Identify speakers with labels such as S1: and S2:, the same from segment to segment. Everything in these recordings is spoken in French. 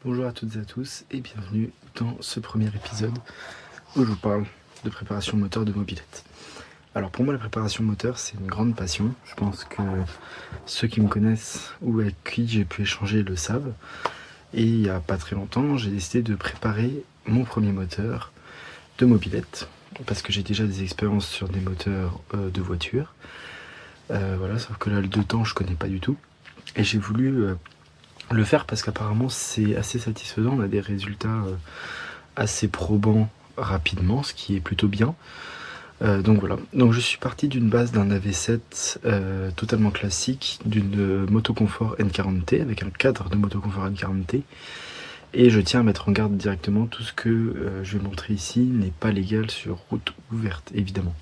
S1: Bonjour à toutes et à tous et bienvenue dans ce premier épisode où je vous parle de préparation moteur de mobilette. Alors pour moi la préparation moteur c'est une grande passion, je pense que ceux qui me connaissent ou avec qui j'ai pu échanger le savent. Et il n'y a pas très longtemps j'ai décidé de préparer mon premier moteur de mobilette parce que j'ai déjà des expériences sur des moteurs de voiture. Voilà, sauf que là le 2 temps je connais pas du tout et j'ai voulu le faire parce qu'apparemment c'est assez satisfaisant, on a des résultats assez probants rapidement, ce qui est plutôt bien. Donc voilà, donc je suis parti d'une base d'un AV7 totalement classique, d'une Motoconfort N40T avec un cadre de Motoconfort N40T. Et je tiens à mettre en garde directement, tout ce que je vais montrer ici n'est pas légal sur route ouverte évidemment.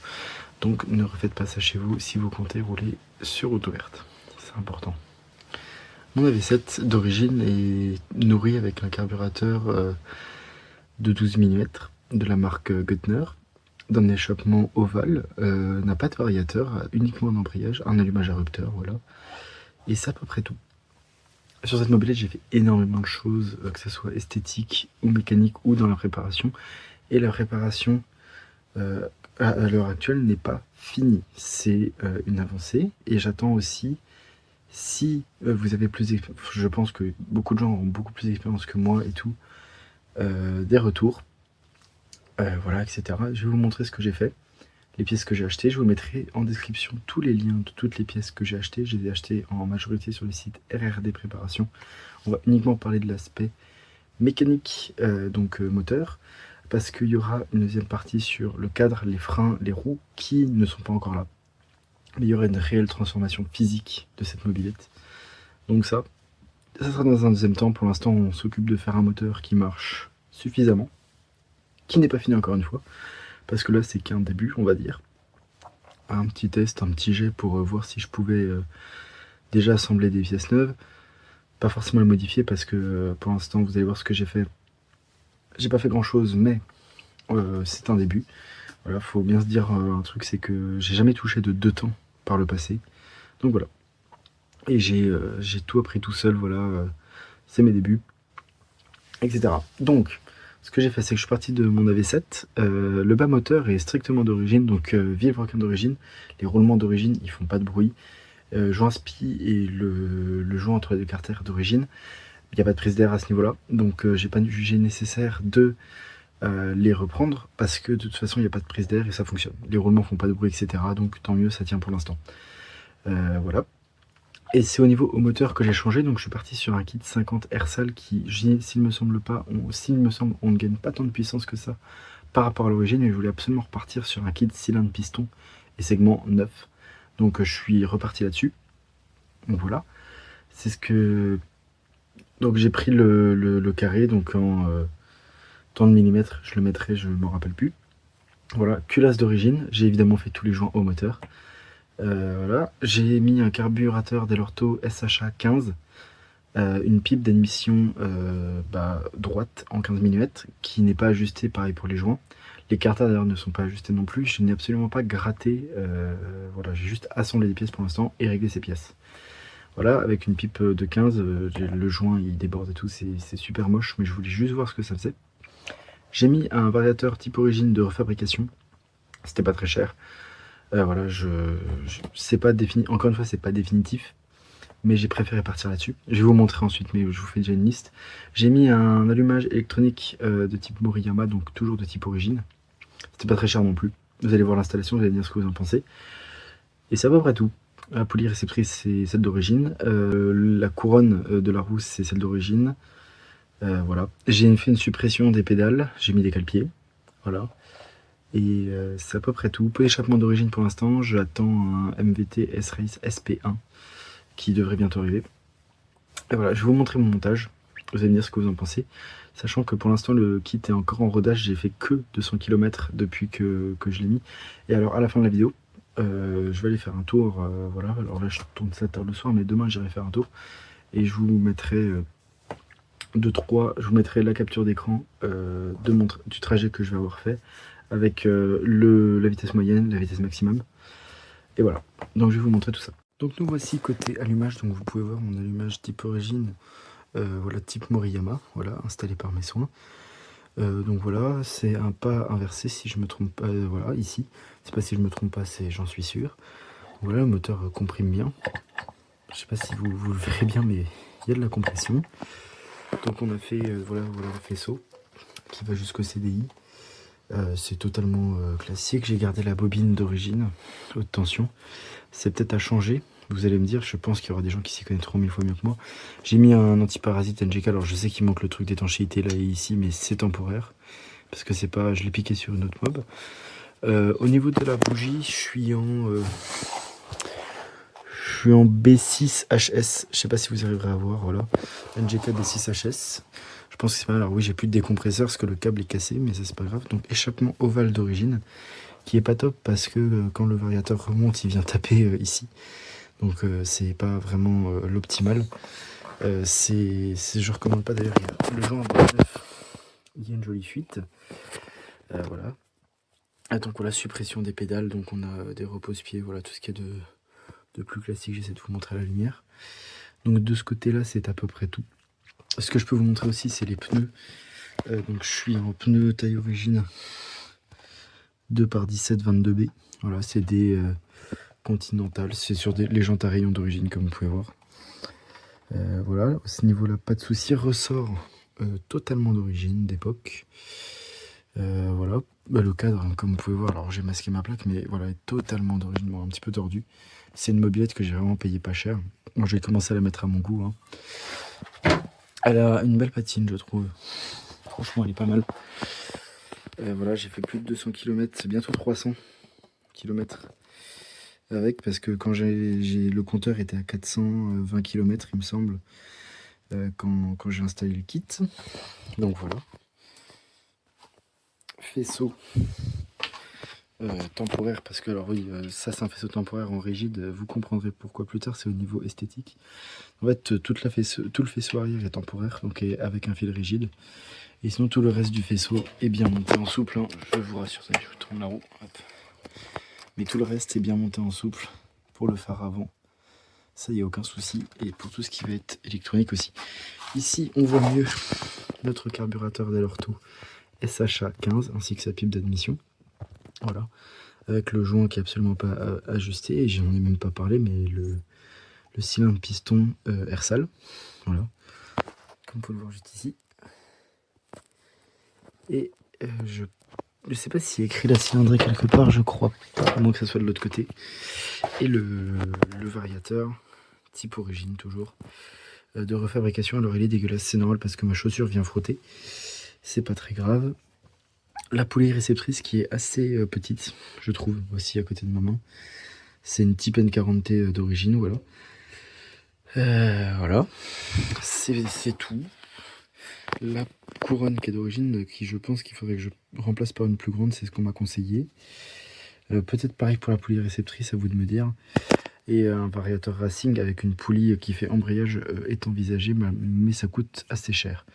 S1: Donc ne refaites pas ça chez vous si vous comptez rouler sur route ouverte, c'est important. Mon AV7 d'origine est nourri avec un carburateur de 12 mm de la marque Guttner, d'un échappement ovale, n'a pas de variateur, uniquement un embrayage, un allumage à rupteur, voilà. Et c'est à peu près tout. Sur cette mobilette, j'ai fait énormément de choses, que ce soit esthétique ou mécanique ou dans la préparation. Et la préparation à l'heure actuelle n'est pas finie. C'est une avancée et j'attends aussi. Si vous avez plus d'expérience, je pense que beaucoup de gens ont beaucoup plus d'expérience que moi et tout, des retours, voilà, etc. Je vais vous montrer ce que j'ai fait, les pièces que j'ai achetées. Je vous mettrai en description tous les liens de toutes les pièces que j'ai achetées. Je les ai achetées en majorité sur le site RRD Préparation. On va uniquement parler de l'aspect mécanique, donc moteur, parce qu'il y aura une deuxième partie sur le cadre, les freins, les roues, qui ne sont pas encore là. Mais il y aura une réelle transformation physique de cette mobilette. Donc ça sera dans un deuxième temps. Pour l'instant, on s'occupe de faire un moteur qui marche suffisamment, qui n'est pas fini encore une fois, parce que là, c'est qu'un début, on va dire. Un petit test, un petit jet pour voir si je pouvais déjà assembler des pièces neuves. Pas forcément les modifier, parce que pour l'instant, vous allez voir ce que j'ai fait. J'ai pas fait grand chose, mais c'est un début. Voilà, faut bien se dire un truc, c'est que j'ai jamais touché de 2 temps par le passé. Donc voilà. Et j'ai tout appris tout seul, voilà. C'est mes débuts, etc. Donc, ce que j'ai fait, c'est que je suis parti de mon AV7. Le bas moteur est strictement d'origine, donc vilebrequin d'origine. Les roulements d'origine, ils font pas de bruit. Joint spi et le joint entre les deux carters d'origine, il n'y a pas de prise d'air à ce niveau-là. Donc j'ai pas jugé nécessaire de les reprendre parce que de toute façon il n'y a pas de prise d'air et ça fonctionne. Les roulements font pas de bruit, etc. Donc tant mieux, ça tient pour l'instant. Voilà. Et c'est au niveau au moteur que j'ai changé, donc je suis parti sur un kit 50 Airsal qui, s'il me semble, on ne gagne pas tant de puissance que ça par rapport à l'origine, mais je voulais absolument repartir sur un kit cylindre piston et segment 9. Donc je suis reparti là-dessus. Donc voilà. C'est ce que. Donc j'ai pris le carré, donc en tant de millimètres, je le mettrai, je ne m'en rappelle plus. Voilà, culasse d'origine, j'ai évidemment fait tous les joints au moteur. Voilà, j'ai mis un carburateur Dell'Orto SHA 15, une pipe d'admission droite en 15 mm qui n'est pas ajustée, pareil pour les joints. Les carters d'ailleurs ne sont pas ajustés non plus, je n'ai absolument pas gratté, voilà, j'ai juste assemblé les pièces pour l'instant et réglé ces pièces. Voilà, avec une pipe de 15, le joint il déborde et tout, c'est super moche, mais je voulais juste voir ce que ça faisait. J'ai mis un variateur type origine de refabrication, c'était pas très cher. Voilà, c'est pas défini, encore une fois, c'est pas définitif, mais j'ai préféré partir là-dessus. Je vais vous montrer ensuite, mais je vous fais déjà une liste. J'ai mis un allumage électronique de type Moriyama, donc toujours de type origine. C'était pas très cher non plus. Vous allez voir l'installation, vous allez me dire ce que vous en pensez. Et c'est à peu près tout. La poulie réceptrice, c'est celle d'origine. La couronne de la roue, c'est celle d'origine. Voilà. J'ai fait une suppression des pédales, j'ai mis des cale-pieds. Voilà. Et c'est à peu près tout. Peu d'échappement d'origine pour l'instant. J'attends un MVT S-Race SP1 qui devrait bientôt arriver. Et voilà, je vais vous montrer mon montage. Vous allez me dire ce que vous en pensez. Sachant que pour l'instant, le kit est encore en rodage. J'ai fait que 200 km depuis que je l'ai mis. Et alors, à la fin de la vidéo, je vais aller faire un tour. Voilà, alors là, je tourne ça tard le soir, mais demain, j'irai faire un tour. Et je vous mettrai je vous mettrai la capture d'écran du trajet que je vais avoir fait avec la vitesse moyenne, la vitesse maximum. Et voilà, donc je vais vous montrer tout ça. Donc nous voici côté allumage, donc vous pouvez voir mon allumage type origine voilà, type Moriyama, voilà, installé par mes soins. Donc voilà, c'est un pas inversé si je me trompe pas, voilà, ici. C'est pas si je me trompe pas, c'est j'en suis sûr. Voilà, le moteur comprime bien. Je sais pas si vous le verrez bien, mais il y a de la compression. Donc on a fait voilà le faisceau qui va jusqu'au CDI. C'est totalement classique. J'ai gardé la bobine d'origine, haute tension. C'est peut-être à changer. Vous allez me dire, je pense qu'il y aura des gens qui s'y connaîtront 1000 fois mieux que moi. J'ai mis un antiparasite NGK. Alors je sais qu'il manque le truc d'étanchéité là et ici, mais c'est temporaire. Parce que c'est pas, je l'ai piqué sur une autre mob. Au niveau de la bougie, je suis en B6HS. Je sais pas si vous arriverez à voir, voilà. NGK B6HS. Je pense que c'est pas mal. Alors oui, j'ai plus de décompresseur parce que le câble est cassé, mais ça c'est pas grave. Donc échappement ovale d'origine, qui est pas top parce que quand le variateur remonte, il vient taper ici. Donc c'est pas vraiment l'optimal. Je recommande pas d'ailleurs. Le joint à neuf, il y a une jolie fuite. Voilà. Donc voilà, suppression des pédales. Donc on a des repose-pieds, voilà tout ce qui est de plus classique. J'essaie de vous montrer à la lumière. Donc de ce côté-là, c'est à peu près tout. Ce que je peux vous montrer aussi, c'est les pneus. Donc je suis en pneus taille origine 2x17 22B. Voilà, c'est des Continental. C'est sur les jantes à rayons d'origine, comme vous pouvez voir. Voilà, à ce niveau-là, pas de souci. Ressort totalement d'origine, d'époque. Voilà, le cadre, hein, comme vous pouvez voir, alors j'ai masqué ma plaque, mais voilà, est totalement d'origine, bon, un petit peu tordu. C'est une mobilette que j'ai vraiment payé pas cher. Moi, j'ai commencé à la mettre à mon goût. Hein. Elle a une belle patine, je trouve. Franchement, elle est pas mal. Voilà, j'ai fait plus de 200 km, c'est bientôt 300 km avec, parce que quand le compteur était à 420 km, il me semble, quand j'ai installé le kit. Donc voilà. Faisceau temporaire, parce que alors oui, ça c'est un faisceau temporaire en rigide, vous comprendrez pourquoi plus tard, c'est au niveau esthétique. En fait, tout le faisceau arrière est temporaire, donc avec un fil rigide. Et sinon tout le reste du faisceau est bien monté en souple, hein. Je vous rassure, ça, je vous tourne la roue. Hop. Mais tout le reste est bien monté en souple pour le phare avant. Ça, il n'y a aucun souci. Et pour tout ce qui va être électronique aussi. Ici, on voit mieux notre carburateur d'Alorto SHA 15 ainsi que sa pipe d'admission. Voilà. Avec le joint qui est absolument pas ajusté. Et j'en ai même pas parlé, mais le cylindre piston Ersal. Voilà. Comme vous pouvez le voir juste ici. Et je sais pas s'il y a écrit la cylindrée quelque part, je crois pas, à moins que ça soit de l'autre côté. Et le variateur, type origine toujours, de refabrication. Alors il est dégueulasse, c'est normal parce que ma chaussure vient frotter. C'est pas très grave. La poulie réceptrice qui est assez petite, je trouve, aussi à côté de ma main. C'est une type N40T d'origine, voilà. Voilà, c'est tout. La couronne qui est d'origine, qui je pense qu'il faudrait que je remplace par une plus grande, c'est ce qu'on m'a conseillé. Peut-être pareil pour la poulie réceptrice, à vous de me dire. Et un variateur racing avec une poulie qui fait embrayage est envisagé, mais ça coûte assez cher,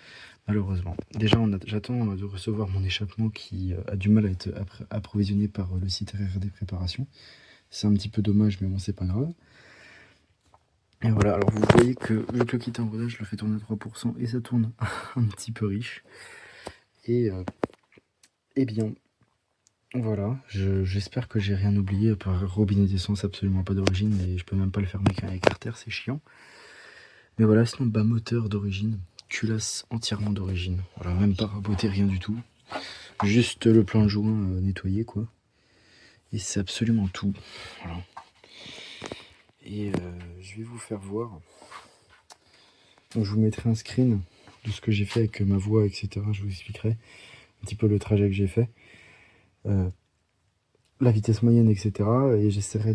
S1: malheureusement. Déjà, j'attends de recevoir mon échappement qui a du mal à être approvisionné par le site RRD Préparation. C'est un petit peu dommage, mais bon, c'est pas grave. Et voilà, alors vous voyez que vu que le kit en rodage, je le fais tourner à 3% et ça tourne un petit peu riche. Et bien, voilà, j'espère que j'ai rien oublié par robinet d'essence absolument pas d'origine, et je peux même pas le fermer avec un écarter, c'est chiant. Mais voilà, sinon bas moteur d'origine, culasse entièrement d'origine. Voilà, même pas raboté, rien du tout. Juste le plan de joint nettoyé quoi. Et c'est absolument tout. Voilà. Et je vais vous faire voir. Donc, je vous mettrai un screen de ce que j'ai fait avec ma voix, etc. Je vous expliquerai un petit peu le trajet que j'ai fait. La vitesse moyenne, etc. Et j'essaierai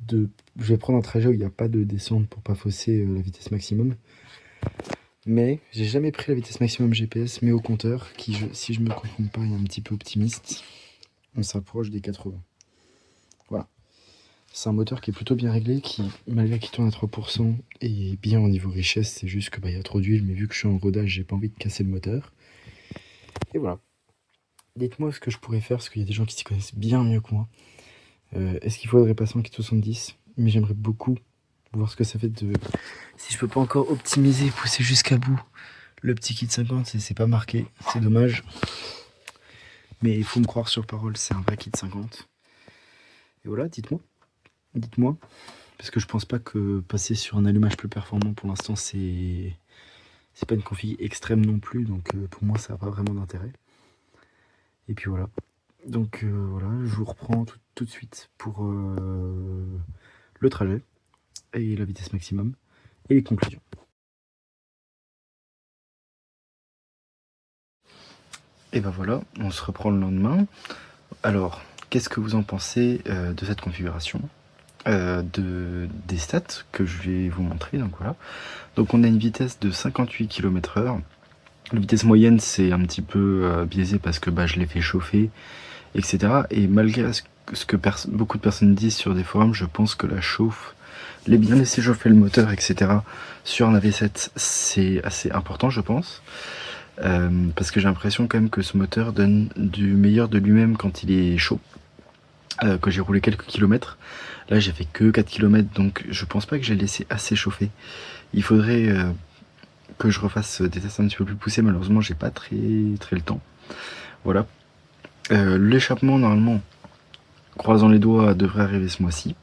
S1: je vais prendre un trajet où il n'y a pas de descente pour pas fausser la vitesse maximum. Mais j'ai jamais pris la vitesse maximum GPS, mais au compteur, qui, si je me trompe pas, est un petit peu optimiste. On s'approche des 80. Voilà. C'est un moteur qui est plutôt bien réglé, qui, malgré qu'il tourne à 3%, est bien au niveau richesse. C'est juste que y a trop d'huile, mais vu que je suis en rodage, j'ai pas envie de casser le moteur. Et voilà. Dites-moi ce que je pourrais faire, parce qu'il y a des gens qui s'y connaissent bien mieux que moi. Est-ce qu'il faudrait passer en kit 70? Mais j'aimerais beaucoup voir ce que ça fait de... Si je peux pas encore optimiser, pousser jusqu'à bout le petit kit 50, c'est pas marqué, c'est dommage. Mais il faut me croire sur parole, c'est un vrai kit 50. Et voilà, dites-moi, parce que je pense pas que passer sur un allumage plus performant pour l'instant, c'est pas une config extrême non plus, donc pour moi ça n'a pas vraiment d'intérêt. Et puis voilà, donc voilà, je vous reprends tout de suite pour le trajet et la vitesse maximum et les conclusions. Et ben voilà, on se reprend le lendemain. Alors, qu'est-ce que vous en pensez de cette configuration, des stats que je vais vous montrer. Donc voilà. Donc on a une vitesse de 58 km/h. La vitesse moyenne c'est un petit peu biaisé parce que je l'ai fait chauffer, etc. Et malgré ce que beaucoup de personnes disent sur des forums, je pense que la chauffe, les bien laisser chauffer le moteur, etc. sur un AV7, c'est assez important, je pense. Parce que j'ai l'impression quand même que ce moteur donne du meilleur de lui-même quand il est chaud. Que j'ai roulé quelques kilomètres. Là j'ai fait que 4 km, donc je pense pas que j'ai laissé assez chauffer. Il faudrait que je refasse des tests un petit peu plus poussés. Malheureusement j'ai pas très le temps. Voilà. L'échappement normalement, croisant les doigts, devrait arriver ce mois-ci.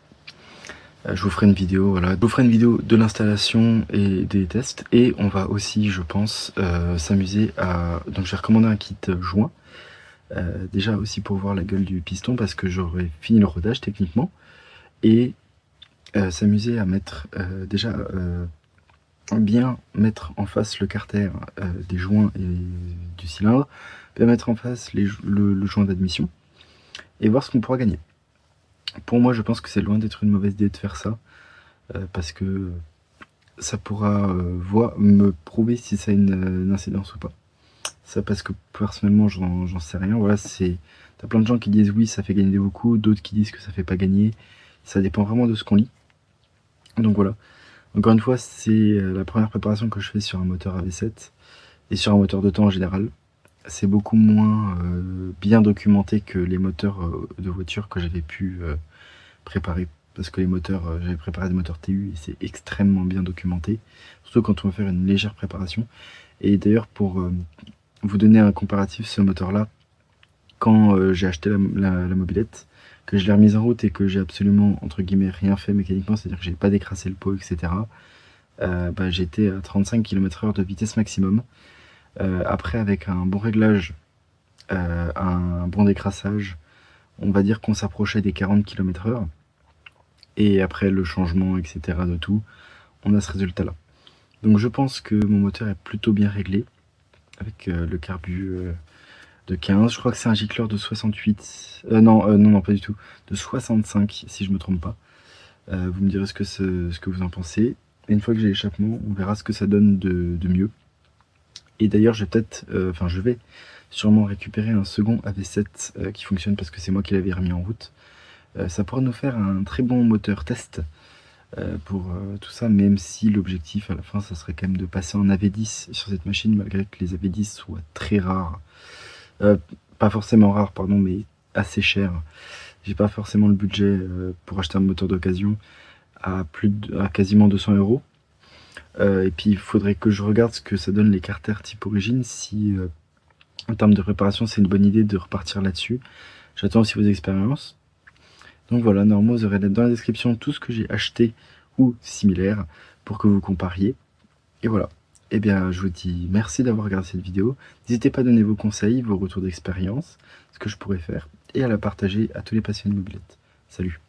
S1: Je vous ferai une vidéo, voilà. Je vous ferai une vidéo de l'installation et des tests. Et on va aussi, je pense, s'amuser à... Donc j'ai recommandé un kit joint. Déjà aussi pour voir la gueule du piston parce que j'aurais fini le rodage techniquement. Et s'amuser à mettre déjà bien mettre en face le carter des joints et du cylindre, bien mettre en face le joint d'admission et voir ce qu'on pourra gagner. Pour moi je pense que c'est loin d'être une mauvaise idée de faire ça parce que ça pourra me prouver si ça a une incidence ou pas. Ça parce que personnellement j'en sais rien. Voilà, t'as plein de gens qui disent oui ça fait gagner beaucoup, d'autres qui disent que ça fait pas gagner. Ça dépend vraiment de ce qu'on lit. Donc voilà. Encore une fois, c'est la première préparation que je fais sur un moteur AV7 et sur un moteur de temps en général. C'est beaucoup moins bien documenté que les moteurs de voiture que j'avais pu préparer. Parce que les moteurs, j'avais préparé des moteurs TU et c'est extrêmement bien documenté. Surtout quand on veut faire une légère préparation. Et d'ailleurs, pour vous donner un comparatif, ce moteur-là, quand j'ai acheté la mobilette, que je l'ai remise en route et que j'ai absolument, entre guillemets, rien fait mécaniquement, c'est-à-dire que j'ai pas décrassé le pot, etc. J'étais à 35 km/h de vitesse maximum. Après, avec un bon réglage, un bon décrassage, on va dire qu'on s'approchait des 40 km/h. Et après le changement, etc. de tout, on a ce résultat-là. Donc je pense que mon moteur est plutôt bien réglé, avec le carbu de 15, je crois que c'est un gicleur de 68, non, pas du tout, de 65 si je me trompe pas. Vous me direz ce que vous en pensez. Et une fois que j'ai l'échappement, on verra ce que ça donne de mieux. Et d'ailleurs, je vais sûrement récupérer un second AV7 qui fonctionne parce que c'est moi qui l'avais remis en route. Ça pourra nous faire un très bon moteur test pour tout ça, même si l'objectif à la fin, ça serait quand même de passer en AV10 sur cette machine, malgré que les AV10 soient très rares. Pas forcément rares, pardon, mais assez chers. J'ai pas forcément le budget pour acheter un moteur d'occasion à quasiment 200 €. Et puis il faudrait que je regarde ce que ça donne les carters type origine, si en termes de préparation c'est une bonne idée de repartir là-dessus. J'attends aussi vos expériences. Donc voilà, normalement vous aurez dans la description tout ce que j'ai acheté ou similaire pour que vous compariez. Et voilà. Et bien je vous dis merci d'avoir regardé cette vidéo. N'hésitez pas à donner vos conseils, vos retours d'expérience, ce que je pourrais faire, et à la partager à tous les passionnés de mobilette. Salut!